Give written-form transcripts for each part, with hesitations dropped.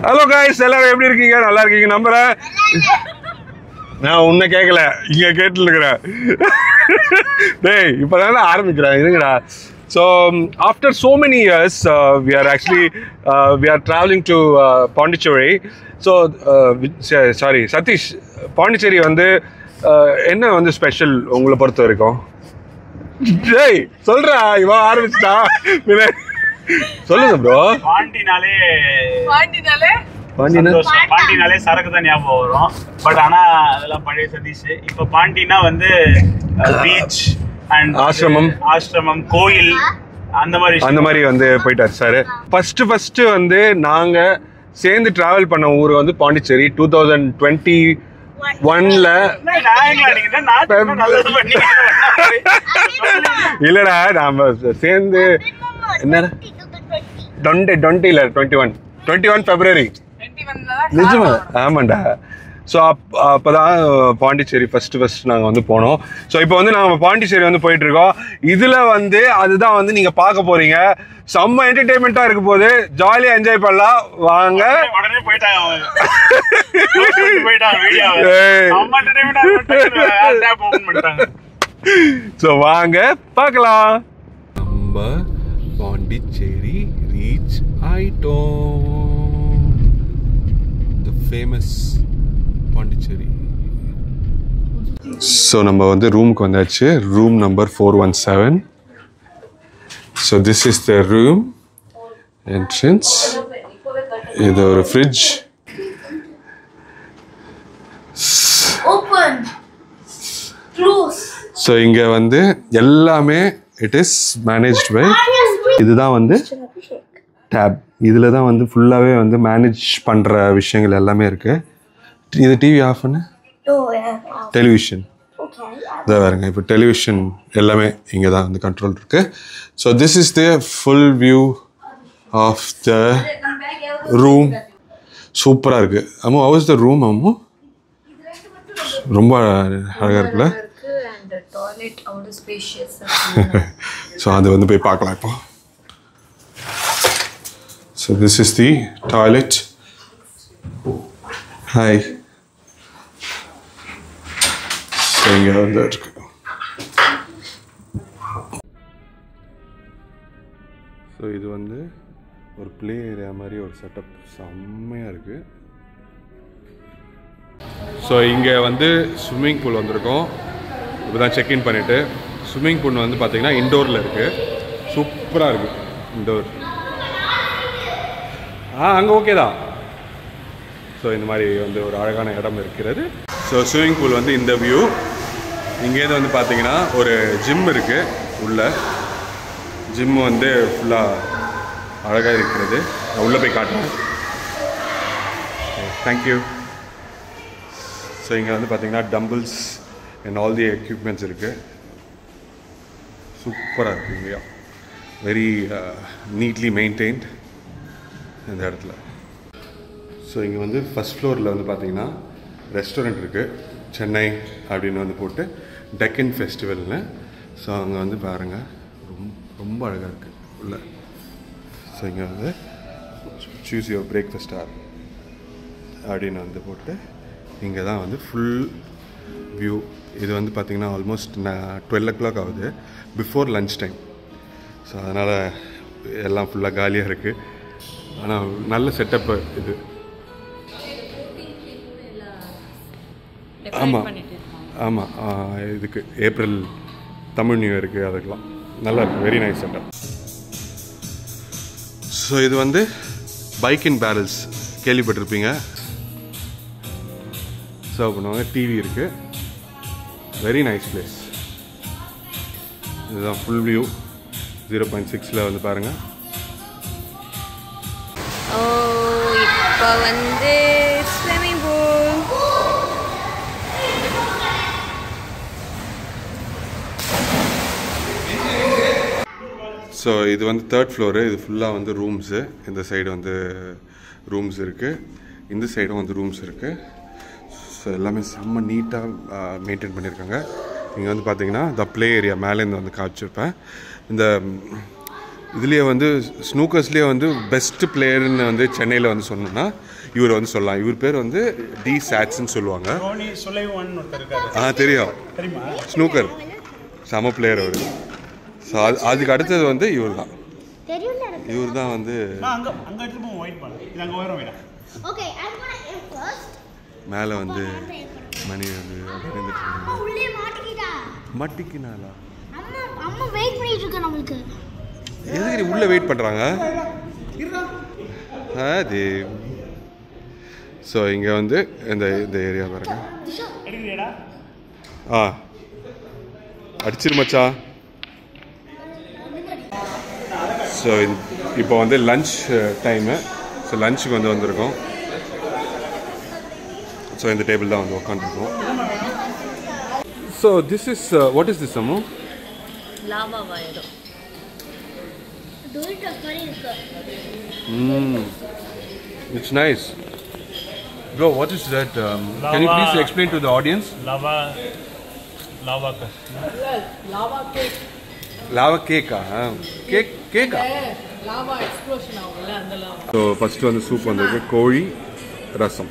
Hello guys, எல்லாரும் எப்படி இருக்கீங்க? நல்லா இருக்கீங்க நம்புறேன். நான் உன்னை கேட்கல, இங்க கேட்டு இருக்கிறேன். டேய் இப்போதானே ஆரம்பிக்கிறேன், இருங்கடா. So after so many years, we are traveling to Pondicherry. So sorry Satish, Pondicherry வந்து என்ன வந்து ஸ்பெஷல் உங்களை பொறுத்த வரைக்கும்? டேய் சொல்றா, இவன் ஆரம்பிச்சிட்டா. சொல்லுங்க ப்ரோ. பாண்டினாலே சரக்கு தான் ஞாபகம் வரும். பட் ஆனா அதெல்லாம் பழைய சதீஷ். இப்ப பாண்டினா வந்து பீச் அண்ட் ஆசிரமம் கோயில் அந்த மாதிரி வந்து போயிட்டாரு சார். ஃபர்ஸ்ட் வந்து நாங்க சேர்ந்து டிராவல் பண்ண ஊர் வந்து பாண்டிச்சேரி 2021ல. இல்லடா நாம சேர்ந்து என்ன 21 February நிஜமா? ஆமாண்டா. ஸோ அப்போதான் பாண்டிச்சேரி ஃபர்ஸ்ட் நாங்கள் வந்து போனோம். ஸோ இப்போ வந்து நாங்கள் பாண்டிச்சேரி வந்து போயிட்டு இருக்கோம். இதில் வந்து அதுதான் வந்து நீங்கள் பார்க்க போறீங்க. செம்ம என்டர்டெயின்மெண்ட்டாக இருக்க போது, ஜாலியாக என்ஜாய் பண்ணலாம். வாங்க. ஸோ வாங்க பார்க்கலாம். நம்ம பாண்டிச்சேரி ரீச் ஆயிட்டோம். The famous Pondicherry. ஸோ நம்ம வந்து ரூமுக்கு வந்தாச்சு. Room number 417. So this is the room entrance. இது ஒரு ஃப்ரிட்ஜ். ஸோ இங்கே வந்து எல்லாமே இட் இஸ் மேனேஜ்ட் பை, இதுதான் வந்து டேப். இதில் தான் வந்து ஃபுல்லாகவே வந்து மேனேஜ் பண்ணுற விஷயங்கள் எல்லாமே இருக்குது. இது டிவி ஆஃப் பண்ணு. டெலிவிஷன் இதான் பாருங்க. இப்போ டெலிவிஷன் எல்லாமே இங்கே தான் வந்து கண்ட்ரோல் இருக்குது. So this is the full view of the room. சூப்பராக இருக்குது. அம்மா ஹவ் இஸ் த ரூம்? அம்மா ரொம்ப அழகாக இருக்குல்ல? ஸோ அது வந்து போய் பார்க்கலாம் இப்போ. So this is the toilet. Hi. So இங்கே வந்து இருக்கு. ஸோ இது வந்து ஒரு ப்ளே ஏரியா மாதிரி ஒரு செட்டப் செம்மையாக இருக்குது. ஸோ இங்கே வந்து ஸ்விம்மிங் பூல் வந்திருக்கோம். இப்போ தான் செக்இன் பண்ணிவிட்டு. ஸ்விம்மிங் பூல் வந்து பார்த்திங்கன்னா இன்டோரில் இருக்குது. சூப்பராக இருக்குது இன்டோர். அங்கே ஓகே தான். ஸோ இந்த மாதிரி வந்து ஒரு அழகான இடம் இருக்கிறது. ஸோ ஸ்விம்மிங் பூல் வந்து இந்த வியூ. இங்கேருந்து வந்து பார்த்திங்கன்னா ஒரு ஜிம் இருக்குது. உள்ள ஜிம் வந்து ஃபுல்லாக அழகாக இருக்கிறது. நான் உள்ளே போய் காட்டுறேன். தேங்க்யூ. ஸோ இங்கே வந்து பார்த்திங்கன்னா dumbbells and all the equipments இருக்குது. சூப்பராக இருக்குது இங்கேயா. வெரி நீட்லி மெயின்டைன்ட் இந்த இடத்துல. ஸோ இங்கே வந்து ஃபஸ்ட் ஃப்ளோரில் வந்து பார்த்திங்கன்னா ரெஸ்டாரண்ட் இருக்குது. சென்னை அப்படின்னு வந்து போட்டு டெக்கன் ஃபெஸ்டிவல்னு. ஸோ அங்கே வந்து பாருங்கள், ரொம்ப அழகாக இருக்குது உள்ள. ஸோ இங்கே வந்து சூஸ் யுவர் பிரேக்ஃபாஸ்ட் ஆர் அப்படின்னு வந்து போட்டு இங்கே தான் வந்து ஃபுல் வியூ. இது வந்து பார்த்திங்கன்னா ஆல்மோஸ்ட் 12 o'clock ஆகுது, பிஃபோர் லன்ச் டைம். ஸோ அதனால் எல்லாம் ஃபுல்லாக காலியாக இருக்குது. ஆனால் நல்ல செட்டப்பு இது. ஆமாம் ஆமாம், இதுக்கு ஏப்ரல் தமிழ் நியூ இயருக்கு அதுக்கெலாம் நல்லா இருக்குது. Very nice setup. ஸோ இது வந்து பைக் அண்ட் பேரல்ஸ் கேள்விப்பட்டிருப்பீங்க. சர்வ் பண்ணுவாங்க. டிவி இருக்குது. Very nice place. இதுதான் ஃபுல் வியூ. 0.6ல் வந்து பாருங்கள். இப்போ வந்து ஸ்விம்மிங் பூல். ஸோ இது வந்து 3rd ஃப்ளோரு. இது ஃபுல்லாக வந்து ரூம்ஸு. இந்த சைடு வந்து ரூம்ஸ் இருக்குது, இந்த சைடும் வந்து ரூம்ஸ் இருக்குது. ஸோ எல்லாமே செம்ம நீட்டாக மெயின்டைன் பண்ணியிருக்காங்க. இங்கே வந்து பார்த்தீங்கன்னா த ப்ளே ஏரியா மேலேருந்து வந்து காமிச்சிருப்பேன். இந்த இதுலேயே வந்து ஸ்னூக்கர்ஸ்லேயே வந்து பெஸ்ட் பிளேயர்னு வந்து சென்னையில் வந்து சொன்னோன்னா இவர் வந்து சொல்லலாம். இவர் பேர் வந்து டி சாட்ஸ்ன்னு சொல்லுவாங்க. தெரியும், ஸ்னூக்கர் செம பிளேயர் அவர். ஸோ அதுக்கு அடுத்தது வந்து இவர் தான். இவர் தான் வந்து மேலே வந்து மணி வந்து மாட்டிக்கினாலா எதுக்கு உள்ள வெயிட் பண்ணுறாங்க அது. ஸோ இங்கே வந்து இந்த ஏரியா பாருங்க. அடிச்சிரு மச்சா. ஸோ இப்போ வந்து லன்ச் டைமு. ஸோ லன்ச்சுக்கு வந்து வந்திருக்கோம். ஸோ இந்த டேபிள் தான் வந்து உட்காந்துருக்கோம். So this is what is this Ammu? லாவா வாயடோ. It's nice. Bro, what is that? Can you please explain to the audience? Lava cake. Lava cake. Cake. Lava explosion ஆகும்ல அந்த lava. So first வந்து soup வந்திருக்கு. கோழி ரசம்.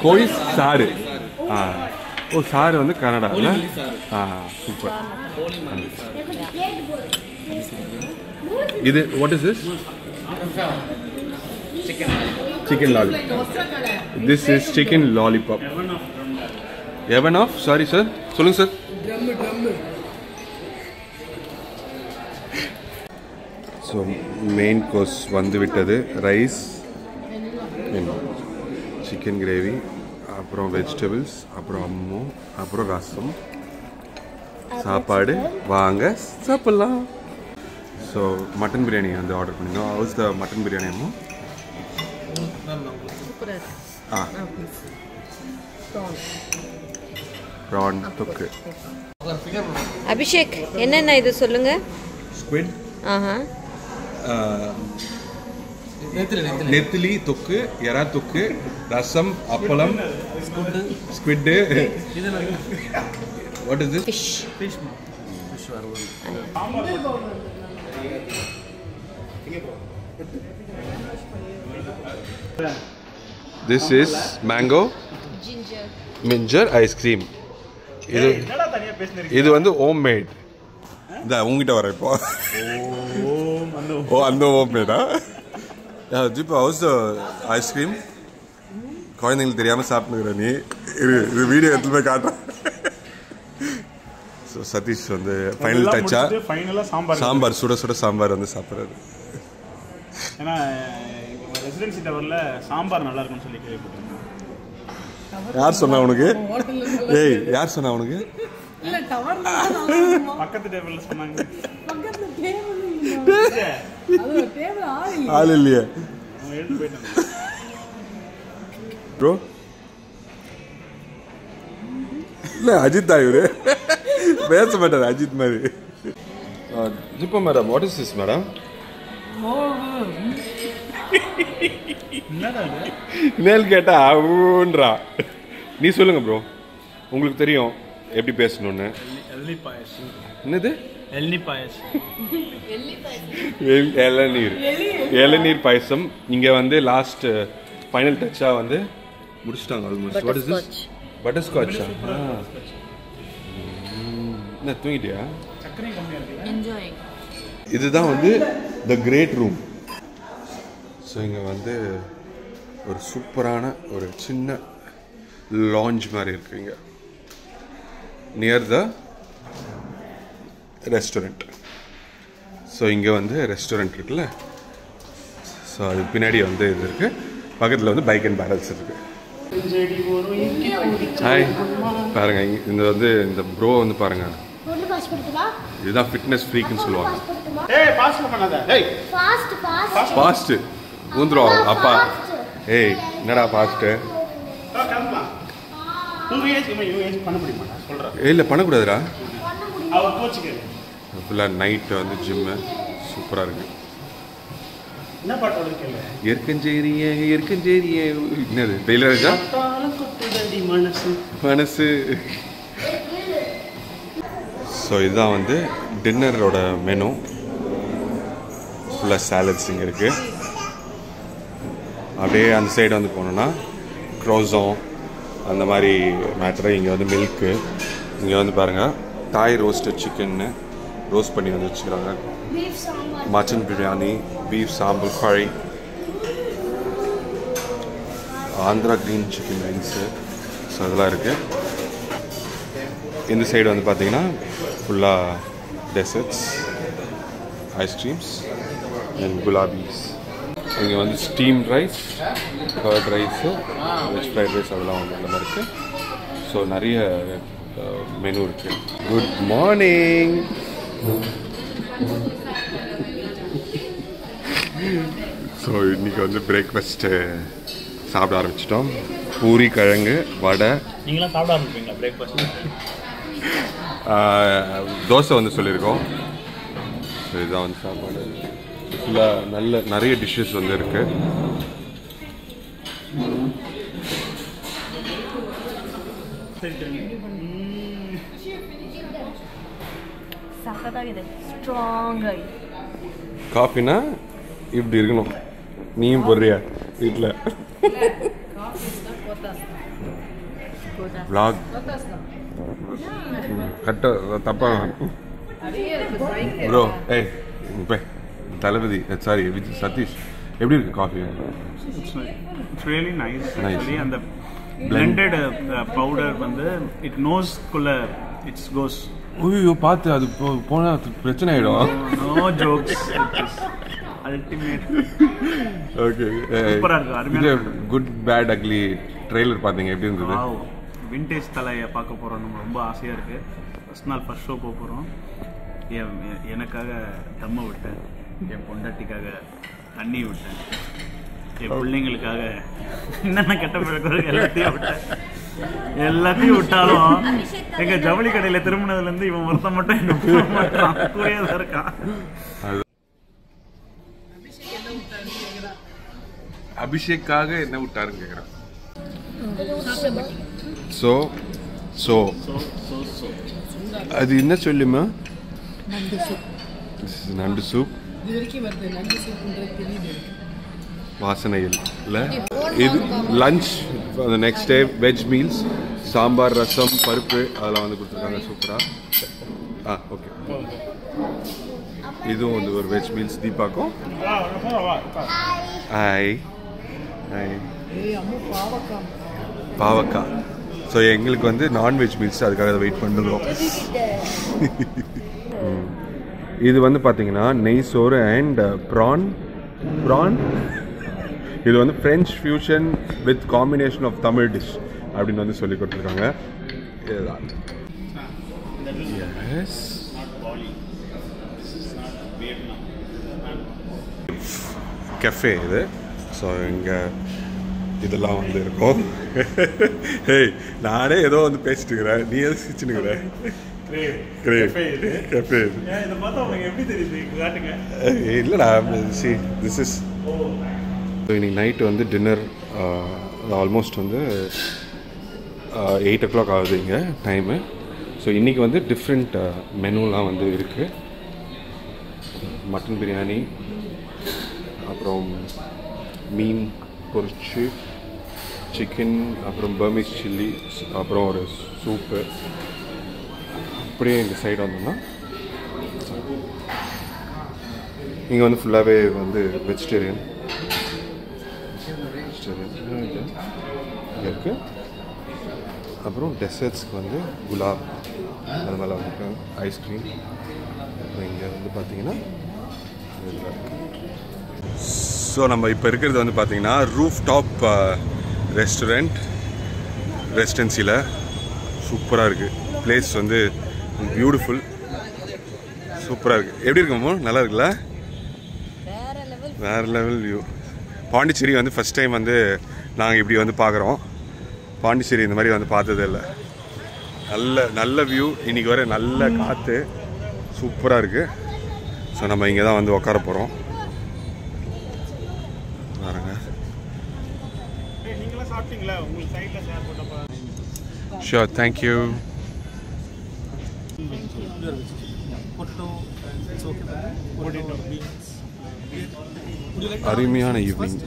கோழி சாறு. ஓ சாறு வந்து கனடால. சூப்பர். இது what is this? Chicken lollipop. This is chicken lollipop. Heaven of? Sorry sir. சொல்லுங்க sir. Drum. So main course வந்து விட்டது. ரைஸ், சிக்கன் கிரேவி, அப்புறம் வெஜிடபிள்ஸ், அப்புறம் அம்மு, அப்புறம் ரசம், சாப்பாடு. வாங்க சாப்பிடலாம். ஸோ மட்டன் பிரியாணி வந்து ஆர்டர் பண்ணியிருந்தோம். ஹவுஸ் த மட்டன் பிரியாணி அம்மு? ப்ரான் தொக்கு. அபிஷேக் என்னென்ன இது சொல்லுங்க. ஸ்குவிட், நெத்திலி தொக்கு, எறா தொக்கு, ரசம், அப்பளம், squid. What is this? Fish. This is mango ginger ice cream. இது வந்து ஹோம் மேட். இந்த உங்ககிட்ட வர இப்போ அந்த ஹோம் மேடா? ஜிப்பா ஹவுஸ் ஐஸ்கிரீம் குழந்தைங்களுக்கு தெரியாமல் சாப்பிட்டுக்கிற நீ. இது வீடியோ எடுத்து போய் காட்டுறேன். ஸோ சதீஷ் வந்து ஃபைனல் டச்சா சாம்பார், சுட சுட சாம்பார் வந்து சாப்பிட்றாரு. ஏன்னா ரெசிடென்சி டவரில் சாம்பார் நல்லா இருக்குன்னு சொல்லி கேள்விப்பட்டிருக்கேன். யார் சொன்னா உனக்கு? ஏய் யார் சொன்னா உனக்கு? பக்கத்து டேபிள்ல சொன்னாங்க. ஆள் இல்லையே ப்ரோ. இல்லை அஜித் தான் இவரு. பேச மாட்டார் அஜித் மாதிரி. ஜிப்பா madam, what is this madam? Nail கேட்டா ஊன்றா. நீ சொல்லுங்க ப்ரோ, உங்களுக்கு தெரியும் எப்படி பேசணும்னு. என்னது? இளநீர் பாயசம். இங்க வந்து லாஸ்ட் ஃபைனல் டச்சா வந்து முடிச்சிட்டாங்க ஆல்மோஸ்ட். What is this? பட்டர்ஸ்காட்சா? என்ன தூங்கிட்டியா? இதுதான் வந்து த கிரேட் ரூம். ஸோ இங்கே வந்து ஒரு சூப்பரான ஒரு சின்ன லாஞ்ச் மாதிரி இருக்குது இங்கே நியர் த ரெஸ்டாரண்ட். ஸோ இங்கே வந்து ரெஸ்டாரண்ட் இருக்குல்ல, ஸோ அது பின்னாடி வந்து இது இருக்குது. பக்கத்தில் வந்து பைக் அண்ட் பேரல்ஸ் இருக்குது. ஹாய் பாருங்க, இந்த வந்து இந்த ப்ரோ வந்து பாருங்க, இதுதான் ஃபிட்னஸ் ஃப்ரீக்குன்னு சொல்லுவாங்க. ஃபாஸ்ட்டு ஊந்துரும் அப்பா. ஏய் என்னடா ஃபாஸ்ட்டு? இல்லை பண்ணக்கூடாதுடா. ஃபுல்லாக நைட்டு வந்து ஜிம்மு சூப்பராக இருக்குது. எற்கஞ்சேரியே என்னது டெய்லராஜா மனசு. ஸோ இதுதான் வந்து டின்னரோட மெனு ஃபுல்லாக சாலட்ஸ் இங்கே இருக்குது. அப்படியே அந்த சைடு வந்து போனோன்னா க்ரோஸோம் அந்த மாதிரி மேட்ரு. இங்கே வந்து மில்க்கு, இங்கே வந்து பாருங்கள் தாய் ரோஸ்டட் சிக்கன்னு ரோஸ்ட் பண்ணி வந்து வச்சுக்கிறாங்க. மட்டன் பிரியாணி, பீஃப் சாம்பல் கறி, Andhra green chicken wings, so அதெல்லாம் இருக்குது. இந்த சைடு வந்து பார்த்தீங்கன்னா ஃபுல்லாக டெசர்ட்ஸ், ஐஸ்கிரீம்ஸ் அண்ட் குலாபீஸ். இங்கே வந்து steam rice, curd rice, veg fried rice அதெல்லாம் வந்து நல்லா இருக்குது. ஸோ நிறைய மெனு இருக்குது. Good morning. ஸோ இன்றைக்கி வந்து பிரேக்ஃபாஸ்ட்டு சாப்பிட ஆரம்பிச்சிட்டோம். பூரி, கிழங்கு, வடை. நீங்களாம் சாப்பிட ஆரம்பிப்பீங்களா பிரேக்ஃபாஸ்ட்? தோசை வந்து சொல்லியிருக்கோம். ஸோ இதுதான் வந்து சாப்பாடு. ஃபுல்லாக நிறைய டிஷ்ஷஸ் வந்து இருக்குது. ಸಖತ್ತಾಗಿದೆ, ಸ್ಟ್ರಾಂಗ್ ಆಗಿ. காஃபினா இப்படி இருக்கணும். நீயும் போடுறியா வீட்டில்? vlog கட்ட தப்பா ப்ரோ. ஏய் இப்போ தளபதி, சாரி சதீஷ், எப்படி இருக்கு coffee? It's really nice. Actually அந்த பிளெண்டட் பவுடர் வந்து இட் நோஸ்க்குள்ள இட்ஸ் கோஸ். ஐயோ பார்த்து அது போனால் பிரச்சனை ஆகிடும். No jokes, ultimate. ஓகே, சூப்பராக இருக்கு, அருமையாக இருக்கு. குட் பேட் அக்லி ட்ரெய்லர் பார்த்தீங்க, எப்படி இருந்தது? விண்டேஜ் தலையை பார்க்க போகிறோம். நம்ம ரொம்ப ஆசையாக இருக்குது. ஃபஸ்ட் நாள் ஃபஸ்ட் ஷோ போக போகிறோம். எனக்காக தம்மை விட்டேன், என் பொண்டாட்டிக்காக தண்ணி விட்டேன், என் பிள்ளைங்களுக்காக என்னென்ன கெட்ட பழக்கம் எல்லாத்தையும் விட்டேன். எல்லாத்தையும் விட்டாலும் எங்க ஜவுளி கடையில திரும்பினதுலேருந்து இவன் ஒருத்தன் மட்டும் என்ன போக மாட்டான், கூடதான் இருக்கான். அபிஷேக்காக என்ன விட்டாருன்னு கேட்குறான். ஸோ ஸோ அது என்ன சொல்லுமா? நண்டு சூப். வாசனைகள் இல்லை இது லஞ்ச். அந்த next day veg meals, sambar, rasam, பருப்பு அதெல்லாம் வந்து கொடுத்துருக்காங்க சூப்பராக. ஓகே, இதுவும் வந்து ஒரு வெஜ் மீல்ஸ். தீபாக்கும் ஹாய் ஹாய். பாவக்காய். ஸோ எங்களுக்கு வந்து நான்வெஜ் மீல்ஸ், அதுக்காக வெயிட் பண்ணுறோம். இது வந்து பார்த்தீங்கன்னா நெய் சோறு அண்ட் ப்ரான். இது வந்து French fusion with combination of Tamil dish அப்படின்னு வந்து சொல்லி கொடுத்துருக்காங்க. இதுதான் கெஃபே இது. ஸோ இங்கே இதெல்லாம் வந்து இருக்கும். ஹேய், நானே ஏதோ வந்து பேசிட்டு இருக்கிறேன், நீ எது சிரிச்சுனுக்கிற? இல்லைடா, சி திஸ் இஸ். ஸோ இன்னைக்கு நைட்டு வந்து டின்னர் ஆல்மோஸ்ட் வந்து 8 o'clock ஆகுது இங்கே டைமு. ஸோ இன்றைக்கி வந்து டிஃப்ரெண்ட் மெனுலாம் வந்து இருக்குது. மட்டன் பிரியாணி, அப்புறம் மீன் பொரிச்சு, சிக்கன், அப்புறம் பர்மீஸ் சில்லி, அப்புறம் ஒரு சூப்பு. அப்படியே இந்த சைடு வந்தோம்னா இங்கே வந்து ஃபுல்லாகவே வந்து வெஜிடேரியன் இருக்குது. அப்புறம் டெசர்ட்ஸ்க்கு வந்து குலாப் அது மேலே வந்து ஐஸ்கிரீம். இங்கே வந்து பார்த்தீங்கன்னா ஸோ நம்ம இப்போ இருக்கிறது வந்து பார்த்தீங்கன்னா ரூஃப் டாப் ரெசிடென்சியில். சூப்பராக இருக்குது பிளேஸ், வந்து பியூட்டிஃபுல், சூப்பராக இருக்குது. எப்படி இருக்குமோ? நல்லா இருக்குல்ல? வேறு லெவல் வியூ. பாண்டிச்சேரி வந்து ஃபஸ்ட் டைம் வந்து நாங்கள் இப்படி வந்து பார்க்குறோம். பாண்டிச்சேரி இந்த மாதிரி வந்து பார்த்ததே இல்லை. நல்ல வியூ. இன்றைக்கி வர நல்ல காற்று, சூப்பராக இருக்குது. ஸோ நம்ம இங்கே தான் வந்து உட்கார போகிறோம். பாருங்க. Sure, thank you. potato, it's okay for me. Potato, beans. Would you like அருமையான evening.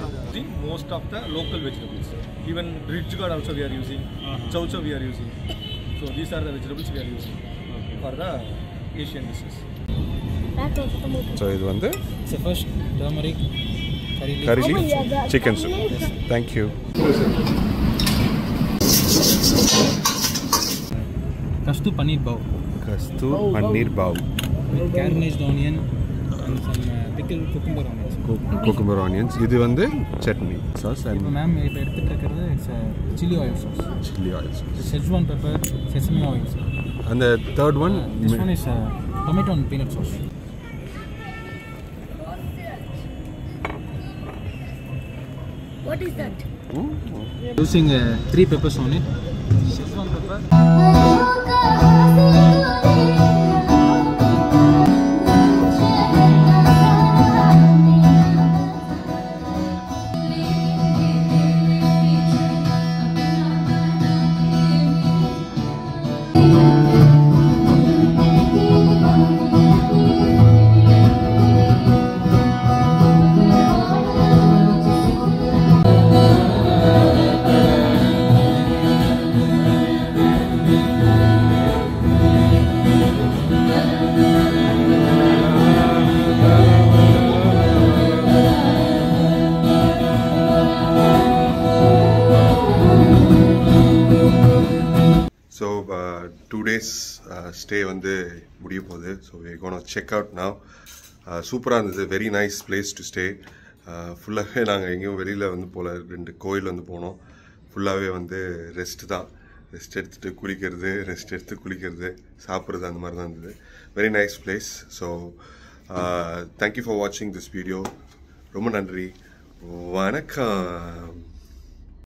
most of the local vegetables. Even ridge gourd also we are using. Chow chow we are using. So these are the vegetables we are using for the Asian dishes. So இது வந்து So first turmeric, curry leaf, chicken soup. Thank you. Kastu paneer bowl. Kastu paneer bowl. With caramelized onion and some pickled cucumber onions. Cucumber onions. இது வந்து chutney sauce and இப்போ ma'am இப்போ எடுத்துட்டு இருக்கிறது it's chili oil sauce. chili oil sauce. Szechuan pepper, sesame oil. And the third one, This one is tomato and peanut sauce. What is that? Using 3 peppers on it. Szechuan pepper. So 2 days stay வந்து முடிய போகுது. So we're going to check out now. சூப்பராக இருந்தது. Very nice place to stay. ஃபுல்லாகவே நாங்கள் எங்கேயும் வெளியில் வந்து போல 2 கோயில் வந்து போனோம். ஃபுல்லாகவே வந்து ரெஸ்ட் தான். ரெஸ்ட் எடுத்துகிட்டு குளிக்கிறது, ரெஸ்ட் எடுத்து குளிக்கிறது, சாப்பிட்றது, அந்த மாதிரி தான் இருந்தது. Very nice place. So thank you for வாட்சிங் திஸ் வீடியோ. ரொம்ப நன்றி. வணக்கம்.